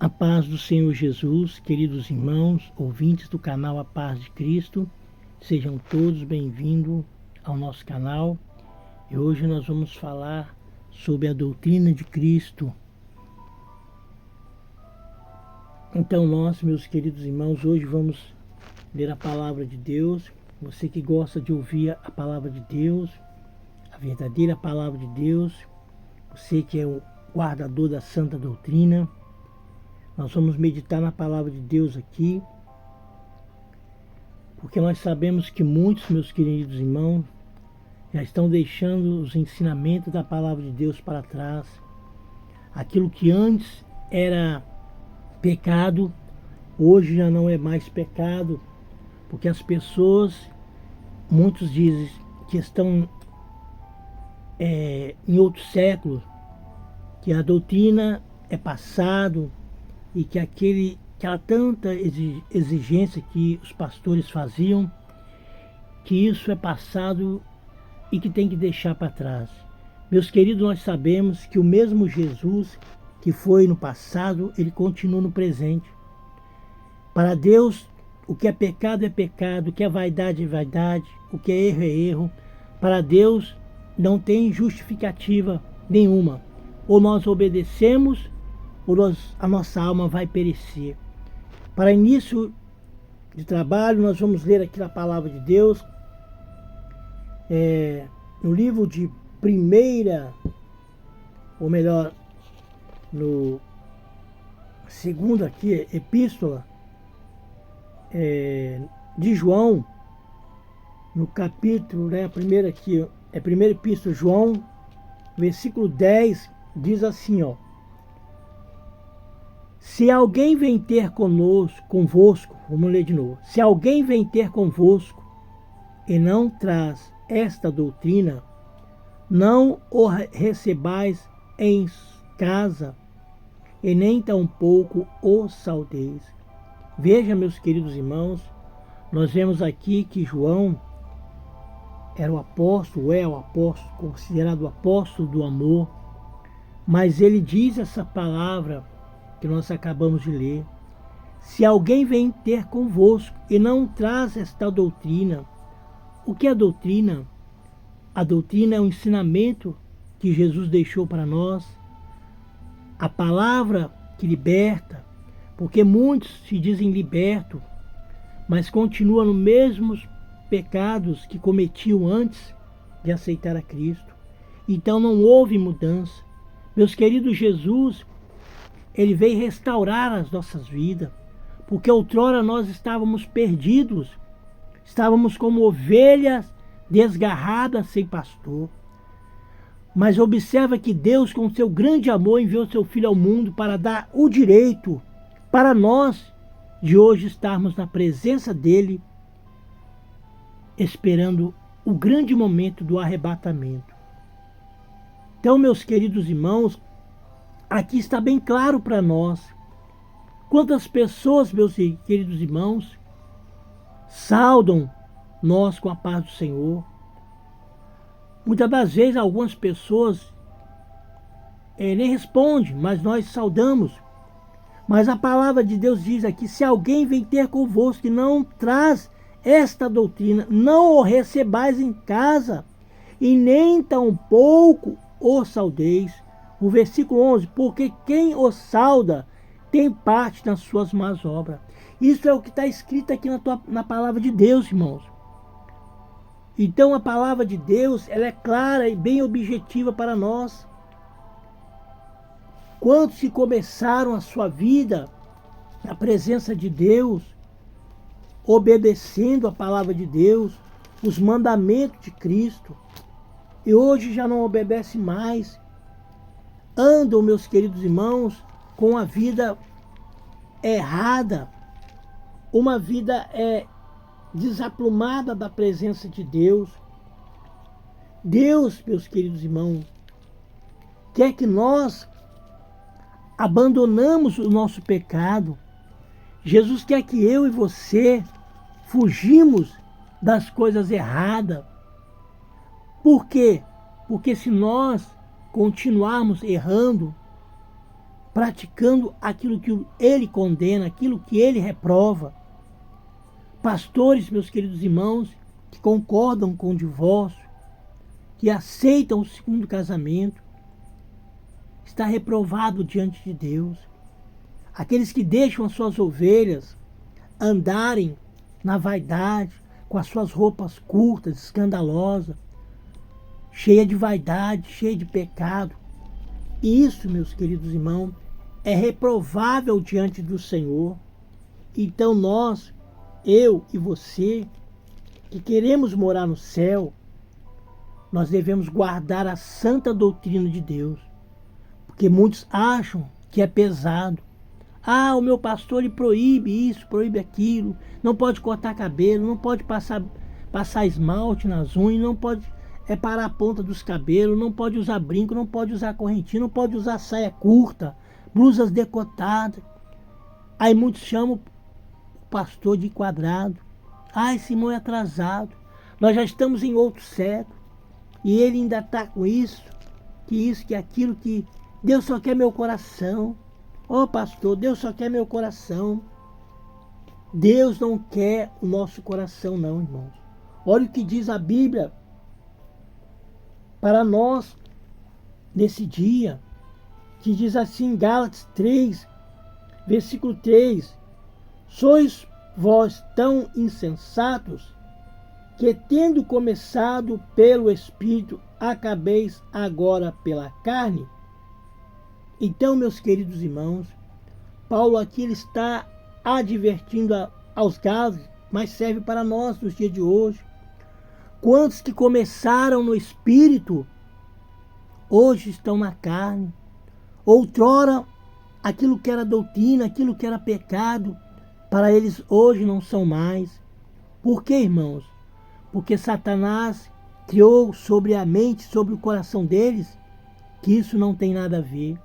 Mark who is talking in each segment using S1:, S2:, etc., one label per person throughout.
S1: A paz do Senhor Jesus, queridos irmãos, ouvintes do canal A Paz de Cristo, sejam todos bem-vindos ao nosso canal. E hoje nós vamos falar sobre a doutrina de Cristo. Então nós, meus queridos irmãos, hoje vamos ler a palavra de Deus. Você que gosta de ouvir a palavra de Deus, a verdadeira palavra de Deus, você que é o guardador da santa doutrina, nós vamos meditar na palavra de Deus aqui, porque nós sabemos que muitos, meus queridos irmãos, já estão deixando os ensinamentos da palavra de Deus para trás. Aquilo que antes era pecado, hoje já não é mais pecado, porque as pessoas, muitos dizem que estão em outros séculos, que a doutrina é passado, e que aquela tanta exigência que os pastores faziam, que isso é passado e que tem que deixar para trás. Meus queridos, nós sabemos que o mesmo Jesus que foi no passado, ele continua no presente. Para Deus, o que é pecado, o que é vaidade, o que é erro. Para Deus, não tem justificativa nenhuma. Ou nós obedecemos, ou a nossa alma vai perecer. Para início de trabalho, nós vamos ler aqui a palavra de Deus, no livro de primeira, ou melhor, no segundo aqui, epístola de João, no capítulo, a primeira aqui, primeira epístola de João, versículo 10, diz assim, ó: se alguém vem ter convosco, vamos ler de novo. Se alguém vem ter convosco e não traz esta doutrina, não o recebais em casa e nem tampouco o saudeis. Veja, meus queridos irmãos, nós vemos aqui que João era o apóstolo, é o apóstolo, considerado o apóstolo do amor, mas ele diz essa palavra que nós acabamos de ler: se alguém vem ter convosco e não traz esta doutrina. O que é a doutrina? A doutrina é o ensinamento que Jesus deixou para nós, a palavra que liberta, porque muitos se dizem libertos, mas continuam nos mesmos pecados que cometiam antes de aceitar a Cristo. Então não houve mudança. Meus queridos, Jesus, ele veio restaurar as nossas vidas, porque outrora nós estávamos perdidos, estávamos como ovelhas desgarradas sem pastor. Mas observa que Deus, com seu grande amor, enviou seu Filho ao mundo para dar o direito para nós de hoje estarmos na presença dele, esperando o grande momento do arrebatamento. Então, meus queridos irmãos, aqui está bem claro para nós quantas pessoas, meus queridos irmãos, saudam nós com a paz do Senhor. Muitas das vezes algumas pessoas nem respondem, mas nós saudamos. Mas a palavra de Deus diz aqui: se alguém vem ter convosco e não traz esta doutrina, não o recebais em casa, e nem tampouco o saudeis. O versículo 11, porque quem o sauda tem parte nas suas más obras. Isso é o que está escrito aqui na palavra de Deus, irmãos. Então a palavra de Deus, ela é clara e bem objetiva para nós. Quantos que começaram a sua vida na presença de Deus, obedecendo a palavra de Deus, os mandamentos de Cristo, e hoje já não obedece mais, andam, meus queridos irmãos, com a vida errada, uma vida desaplumada da presença de Deus. Deus, meus queridos irmãos, quer que nós abandonamos o nosso pecado. Jesus quer que eu e você fugimos das coisas erradas. Por quê? Porque se nós continuarmos errando, praticando aquilo que ele condena, aquilo que ele reprova. Pastores, meus queridos irmãos, que concordam com o divórcio, que aceitam o segundo casamento, está reprovado diante de Deus. Aqueles que deixam as suas ovelhas andarem na vaidade, com as suas roupas curtas, escandalosas, cheia de vaidade, cheia de pecado. Isso, meus queridos irmãos, é reprovável diante do Senhor. Então nós, eu e você, que queremos morar no céu, nós devemos guardar a santa doutrina de Deus. Porque muitos acham que é pesado. Ah, o meu pastor ele proíbe isso, proíbe aquilo. Não pode cortar cabelo, não pode passar esmalte nas unhas, não pode parar a ponta dos cabelos, não pode usar brinco, não pode usar correntinha, não pode usar saia curta, blusas decotadas. Aí muitos chamam o pastor de quadrado. Ah, esse irmão é atrasado. Nós já estamos em outro século. E ele ainda está com isso, que aquilo, que Deus só quer meu coração. Ô pastor, Deus só quer meu coração. Deus não quer o nosso coração não, irmãos. Olha o que diz a Bíblia para nós nesse dia, que diz assim em Gálatas 3, versículo 3: sois vós tão insensatos, que tendo começado pelo Espírito, acabeis agora pela carne? Então, meus queridos irmãos, Paulo aqui ele está advertindo aos Gálatas, mas serve para nós nos dias de hoje. Quantos que começaram no Espírito, hoje estão na carne. Outrora, aquilo que era doutrina, aquilo que era pecado, para eles hoje não são mais. Por quê, irmãos? Porque Satanás criou sobre a mente, sobre o coração deles, que isso não tem nada a ver.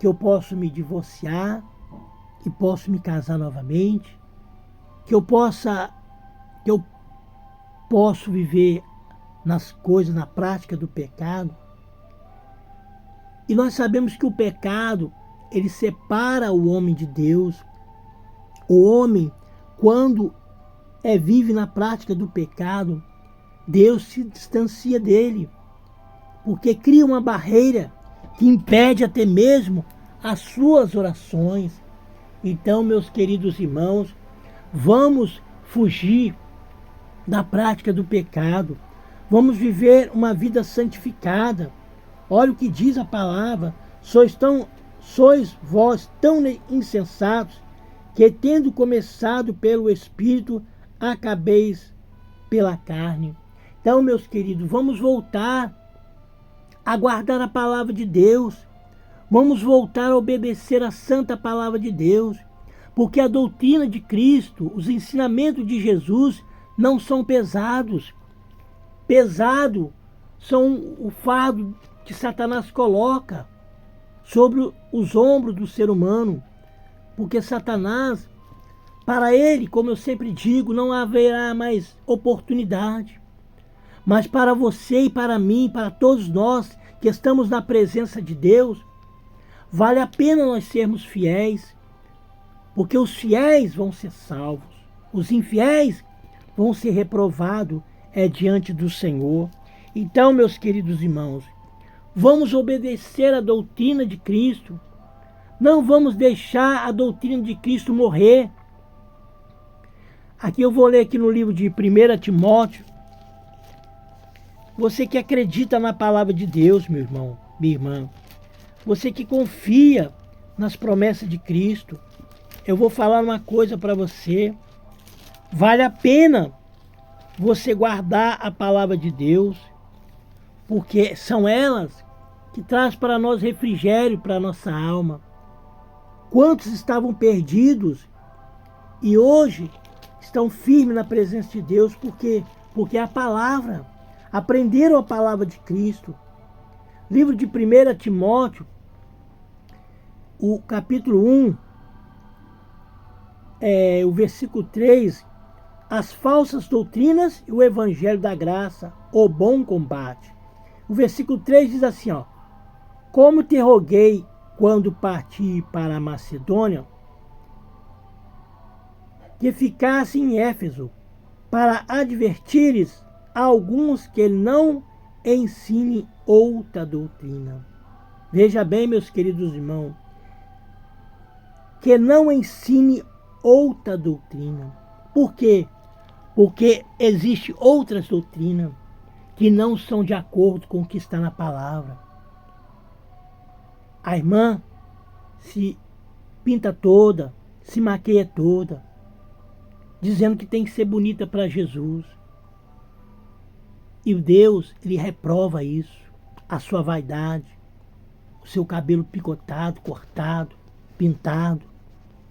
S1: Que eu posso me divorciar, que posso me casar novamente, que eu posso viver nas coisas, na prática do pecado. E nós sabemos que o pecado, ele separa o homem de Deus. O homem, quando vive na prática do pecado, Deus se distancia dele, porque cria uma barreira que impede até mesmo as suas orações. Então, meus queridos irmãos, vamos fugir da prática do pecado. Vamos viver uma vida santificada. Olha o que diz a palavra: sois vós tão insensatos, que tendo começado pelo Espírito, acabeis pela carne. Então, meus queridos, vamos voltar a guardar a palavra de Deus. Vamos voltar a obedecer a santa palavra de Deus, porque a doutrina de Cristo, os ensinamentos de Jesus não são pesados. Pesado são o fardo que Satanás coloca sobre os ombros do ser humano, porque Satanás, para ele, como eu sempre digo, não haverá mais oportunidade. Mas para você e para mim, para todos nós que estamos na presença de Deus, vale a pena nós sermos fiéis, porque os fiéis vão ser salvos, os infiéis vão ser reprovados diante do Senhor. Então, meus queridos irmãos, vamos obedecer a doutrina de Cristo, não vamos deixar a doutrina de Cristo morrer. Aqui eu vou ler aqui no livro de 1 Timóteo. Você que acredita na palavra de Deus, meu irmão, minha irmã, você que confia nas promessas de Cristo, eu vou falar uma coisa para você. Vale a pena você guardar a palavra de Deus, porque são elas que trazem para nós refrigério para a nossa alma. Quantos estavam perdidos e hoje estão firmes na presença de Deus, porque a palavra, aprenderam a palavra de Cristo. Livro de 1 Timóteo, o capítulo 1, o versículo 3, as falsas doutrinas e o evangelho da graça, o bom combate. O versículo 3 diz assim, ó: como te roguei quando parti para a Macedônia, que ficasse em Éfeso, para advertires a alguns que não ensinem outra doutrina. Veja bem, meus queridos irmãos, que não ensine outra doutrina. Por quê? Porque existe outras doutrinas que não são de acordo com o que está na palavra. A irmã se pinta toda, se maquia toda, dizendo que tem que ser bonita para Jesus. E Deus, Ele reprova isso, a sua vaidade, o seu cabelo picotado, cortado, pintado.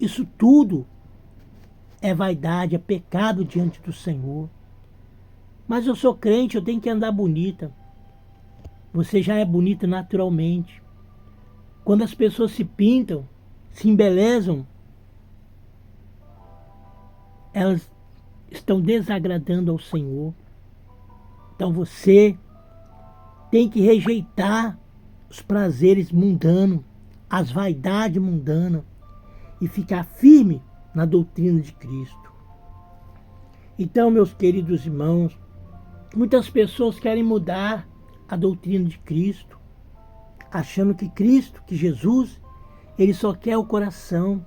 S1: Isso tudo é vaidade, é pecado diante do Senhor. Mas eu sou crente, eu tenho que andar bonita. Você já é bonita naturalmente. Quando as pessoas se pintam, se embelezam, elas estão desagradando ao Senhor. Então você tem que rejeitar os prazeres mundanos, as vaidades mundanas e ficar firme na doutrina de Cristo. Então, meus queridos irmãos, muitas pessoas querem mudar a doutrina de Cristo, achando que Cristo, que Jesus, Ele só quer o coração,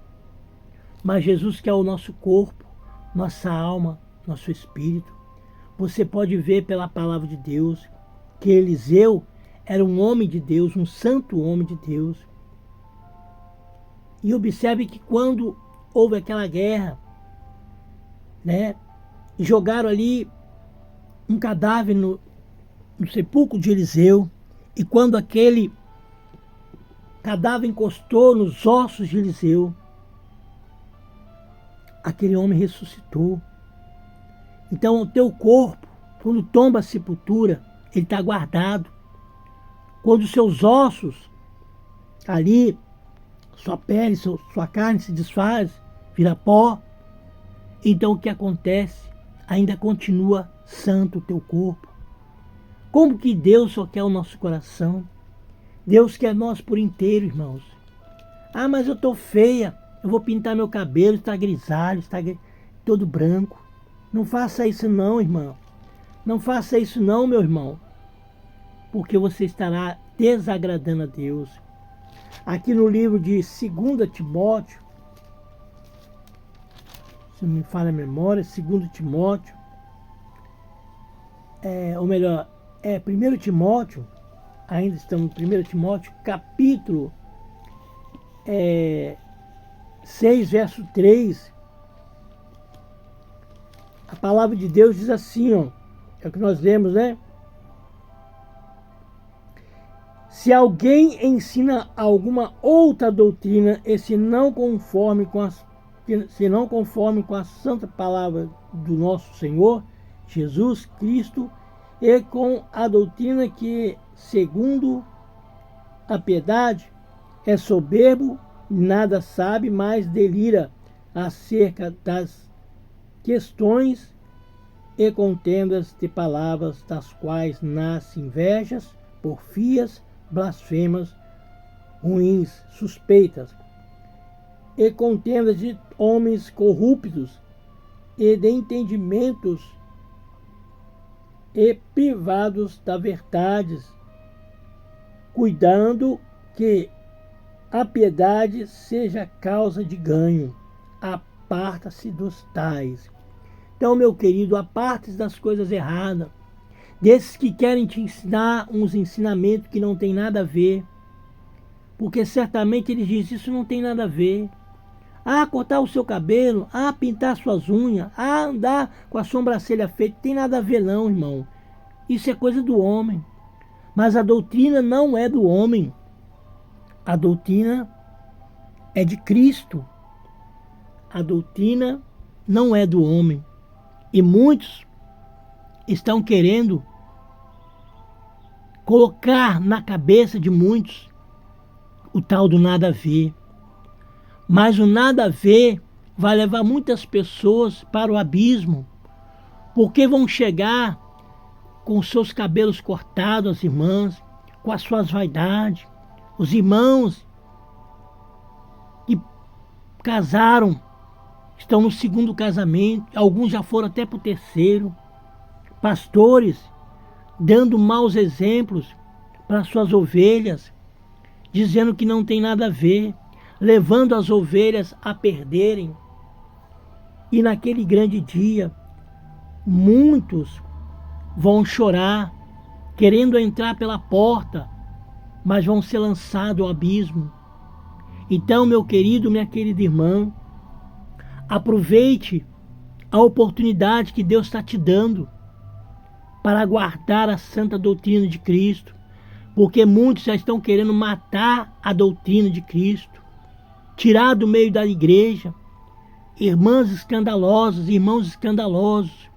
S1: mas Jesus quer o nosso corpo, nossa alma, nosso espírito. Você pode ver pela palavra de Deus que Eliseu era um homem de Deus, um santo homem de Deus. E observe que quando houve aquela guerra, né, e jogaram ali um cadáver no sepulcro de Eliseu, e quando aquele cadáver encostou nos ossos de Eliseu, aquele homem ressuscitou. Então o teu corpo, quando tomba a sepultura, ele está guardado. Quando os seus ossos, ali, sua pele, sua carne se desfaz, vira pó, então o que acontece? Ainda continua santo o teu corpo. Como que Deus só quer o nosso coração? Deus quer nós por inteiro, irmãos. Ah, mas eu estou feia, eu vou pintar meu cabelo, está grisalho, está todo branco. Não faça isso não, irmão. Não faça isso não, meu irmão. Porque você estará desagradando a Deus. Aqui no livro de 2 Timóteo, se não me falha a memória, 2 Timóteo, ou melhor, 1 Timóteo, ainda estamos no 1 Timóteo, capítulo 6, verso 3, a palavra de Deus diz assim, ó, é o que nós lemos, né? Se alguém ensina alguma outra doutrina e se não conforme com a santa palavra do nosso Senhor Jesus Cristo e com a doutrina que, segundo a piedade, é soberbo, nada sabe, mas delira acerca das questões e contendas de palavras, das quais nascem invejas, porfias, blasfemas, ruins, suspeitas, e contendas de homens corruptos e de entendimentos e privados da verdade, cuidando que a piedade seja causa de ganho. Aparta-se dos tais. Então, meu querido, aparte-se das coisas erradas, desses que querem te ensinar uns ensinamentos que não tem nada a ver, porque certamente eles dizem, isso não tem nada a ver. Ah, cortar o seu cabelo, ah, pintar suas unhas, ah, andar com a sobrancelha feita, tem nada a ver não, irmão. Isso é coisa do homem. Mas a doutrina não é do homem. A doutrina é de Cristo. A doutrina não é do homem. E muitos estão querendo colocar na cabeça de muitos o tal do nada a ver. Mas o nada a ver vai levar muitas pessoas para o abismo, porque vão chegar com os seus cabelos cortados, as irmãs, com as suas vaidades. Os irmãos casaram, estão no segundo casamento, alguns já foram até para o terceiro. Pastores dando maus exemplos para suas ovelhas, dizendo que não tem nada a ver, levando as ovelhas a perderem. E naquele grande dia, muitos vão chorar, querendo entrar pela porta, mas vão ser lançados ao abismo. Então, meu querido, minha querida irmã, aproveite a oportunidade que Deus está te dando para guardar a santa doutrina de Cristo, porque muitos já estão querendo matar a doutrina de Cristo, tirar do meio da igreja irmãs escandalosas, irmãos escandalosos,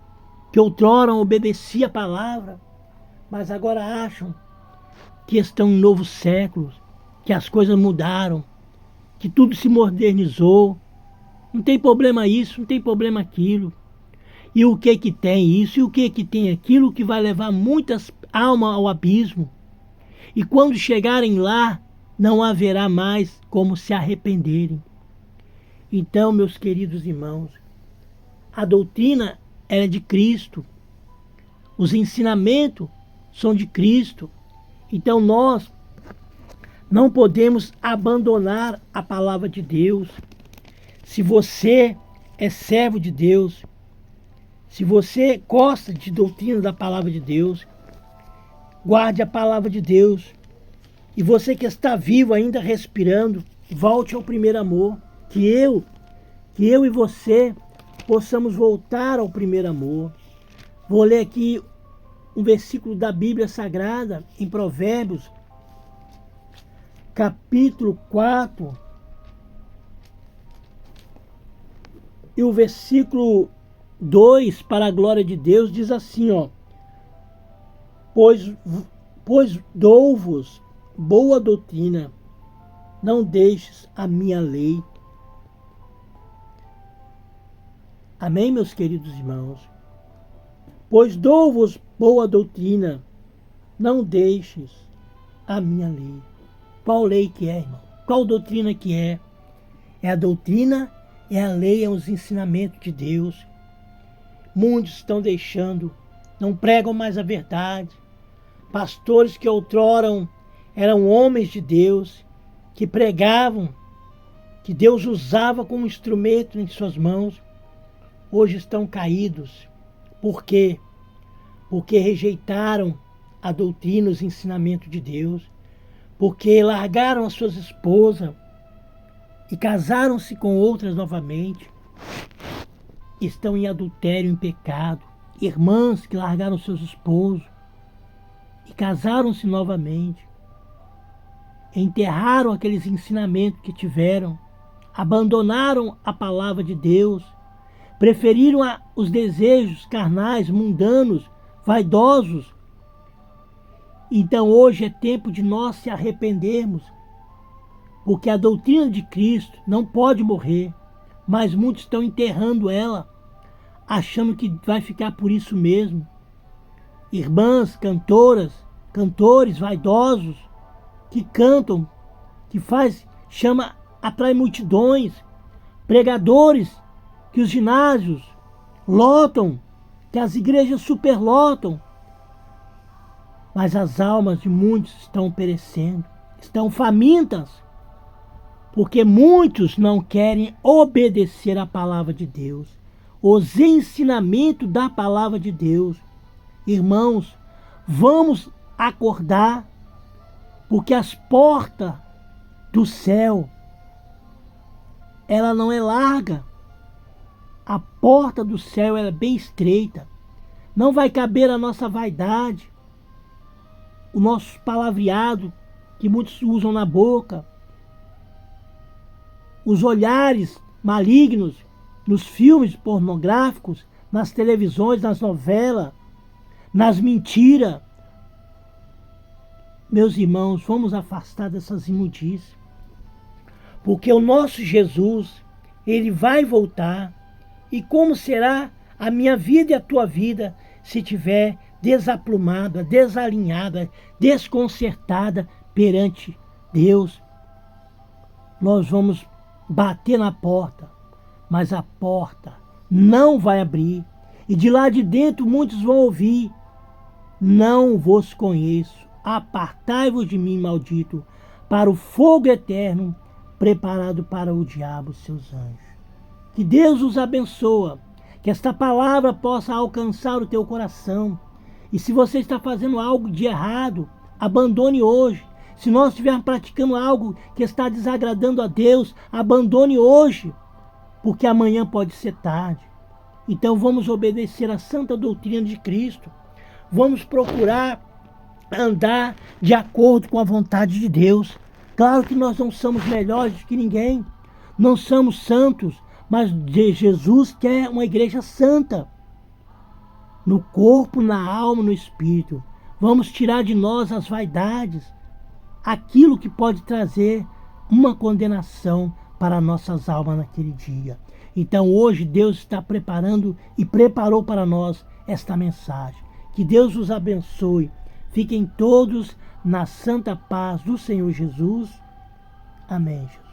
S1: que outrora obedeciam a palavra, mas agora acham que estão em novos séculos, que as coisas mudaram, que tudo se modernizou. Não tem problema isso, não tem problema aquilo. E o que tem isso e o que tem aquilo que vai levar muitas almas ao abismo. E quando chegarem lá, não haverá mais como se arrependerem. Então, meus queridos irmãos, a doutrina é de Cristo. Os ensinamentos são de Cristo. Então nós não podemos abandonar a palavra de Deus. Se você é servo de Deus, se você gosta de doutrina da palavra de Deus, guarde a palavra de Deus. E você que está vivo ainda respirando, volte ao primeiro amor. Que eu e você possamos voltar ao primeiro amor. Vou ler aqui um versículo da Bíblia Sagrada, em Provérbios, capítulo 4, e o versículo 2, para a glória de Deus, diz assim, ó: Pois dou-vos boa doutrina, não deixes a minha lei. Amém, meus queridos irmãos? Pois dou-vos boa doutrina, não deixes a minha lei. Qual lei que é, irmão? Qual doutrina que é? É a doutrina, é a lei, é os ensinamentos de Deus. Muitos estão deixando, não pregam mais a verdade. Pastores que outrora eram homens de Deus, que pregavam, que Deus usava como instrumento em suas mãos, hoje estão caídos. Por quê? Porque rejeitaram a doutrina, os ensinamentos de Deus, porque largaram as suas esposas e casaram-se com outras novamente, estão em adultério, em pecado. Irmãs que largaram seus esposos e casaram-se novamente, enterraram aqueles ensinamentos que tiveram, abandonaram a palavra de Deus, preferiram os desejos carnais, mundanos, vaidosos. Então hoje é tempo de nós se arrependermos, porque a doutrina de Cristo não pode morrer, mas muitos estão enterrando ela, achando que vai ficar por isso mesmo. Irmãs, cantoras, cantores vaidosos, que cantam, atrai multidões, pregadores, que os ginásios lotam, que as igrejas superlotam, mas as almas de muitos estão perecendo, estão famintas, porque muitos não querem obedecer à palavra de Deus, os ensinamentos da palavra de Deus. Irmãos, vamos acordar, porque as portas do céu, ela não é larga. A porta do céu é bem estreita. Não vai caber a nossa vaidade, o nosso palavreado que muitos usam na boca, os olhares malignos nos filmes pornográficos, nas televisões, nas novelas, nas mentiras. Meus irmãos, vamos afastar dessas imundícias, porque o nosso Jesus, ele vai voltar. E como será a minha vida e a tua vida se estiver desaplumada, desalinhada, desconcertada perante Deus? Nós vamos bater na porta, mas a porta não vai abrir. E de lá de dentro muitos vão ouvir: não vos conheço, apartai-vos de mim, maldito, para o fogo eterno, preparado para o diabo e seus anjos. Que Deus os abençoe, que esta palavra possa alcançar o teu coração. E se você está fazendo algo de errado, abandone hoje. Se nós estivermos praticando algo que está desagradando a Deus, abandone hoje, porque amanhã pode ser tarde. Então vamos obedecer à santa doutrina de Cristo. Vamos procurar andar de acordo com a vontade de Deus. Claro que nós não somos melhores que ninguém, não somos santos, mas Jesus quer uma igreja santa, no corpo, na alma, no espírito. Vamos tirar de nós as vaidades, aquilo que pode trazer uma condenação para nossas almas naquele dia. Então hoje Deus está preparando e preparou para nós esta mensagem. Que Deus os abençoe. Fiquem todos na santa paz do Senhor Jesus. Amém, Jesus.